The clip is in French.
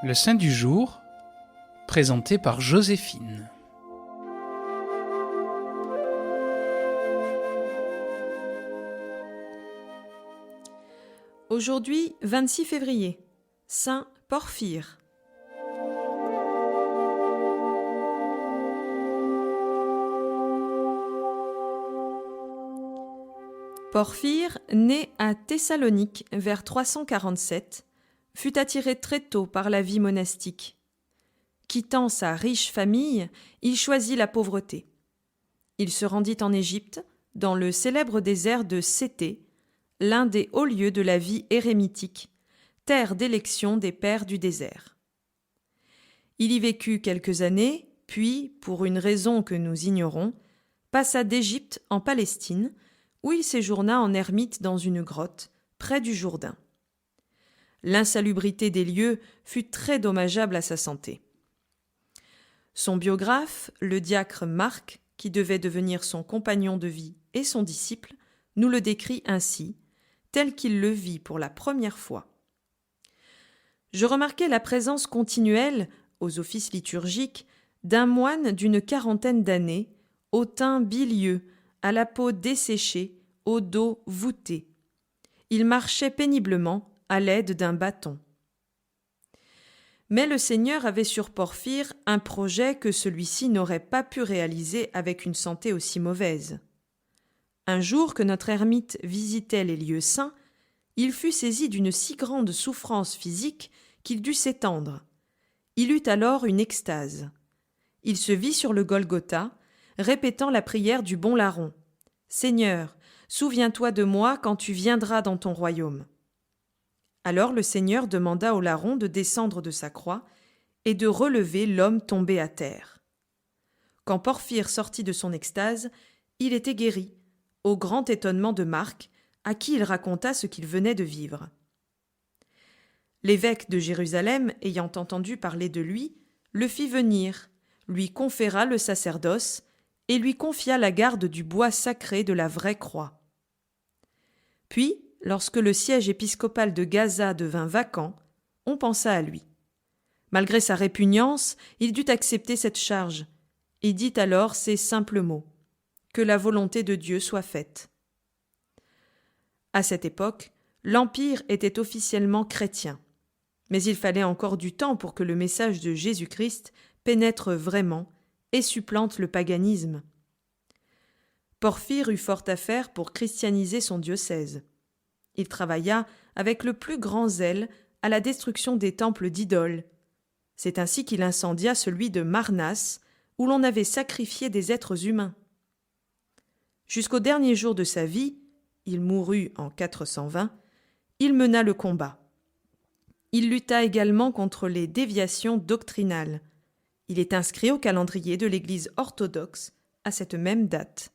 Le saint du jour, présenté par Joséphine. Aujourd'hui, 26 février, Saint Porphyre. Porphyre, né à Thessalonique vers 347, fut attiré très tôt par la vie monastique. Quittant sa riche famille, il choisit la pauvreté. Il se rendit en Égypte, dans le célèbre désert de Sété, l'un des hauts lieux de la vie érémitique, terre d'élection des pères du désert. Il y vécut quelques années, puis, pour une raison que nous ignorons, passa d'Égypte en Palestine, où il séjourna en ermite dans une grotte, près du Jourdain. L'insalubrité des lieux fut très dommageable à sa santé. Son biographe, le diacre Marc, qui devait devenir son compagnon de vie et son disciple, nous le décrit ainsi, tel qu'il le vit pour la première fois. Je remarquai la présence continuelle, aux offices liturgiques, d'un moine d'une quarantaine d'années, au teint bilieux, à la peau desséchée, au dos voûté. Il marchait péniblement, à l'aide d'un bâton. Mais le Seigneur avait sur Porphyre un projet que celui-ci n'aurait pas pu réaliser avec une santé aussi mauvaise. Un jour que notre ermite visitait les lieux saints, il fut saisi d'une si grande souffrance physique qu'il dut s'étendre. Il eut alors une extase. Il se vit sur le Golgotha, répétant la prière du bon larron. « Seigneur, souviens-toi de moi quand tu viendras dans ton royaume. » Alors le Seigneur demanda au larron de descendre de sa croix et de relever l'homme tombé à terre. Quand Porphyre sortit de son extase, il était guéri, au grand étonnement de Marc, à qui il raconta ce qu'il venait de vivre. L'évêque de Jérusalem, ayant entendu parler de lui, le fit venir, lui conféra le sacerdoce et lui confia la garde du bois sacré de la vraie croix. Puis, lorsque le siège épiscopal de Gaza devint vacant, on pensa à lui. Malgré sa répugnance, il dut accepter cette charge. Il dit alors ces simples mots : « Que la volonté de Dieu soit faite. » À cette époque, l'Empire était officiellement chrétien. Mais il fallait encore du temps pour que le message de Jésus-Christ pénètre vraiment et supplante le paganisme. Porphyre eut fort à faire pour christianiser son diocèse. Il travailla avec le plus grand zèle à la destruction des temples d'idoles. C'est ainsi qu'il incendia celui de Marnas, où l'on avait sacrifié des êtres humains. Jusqu'au dernier jour de sa vie, il mourut en 420, il mena le combat. Il lutta également contre les déviations doctrinales. Il est inscrit au calendrier de l'Église orthodoxe à cette même date.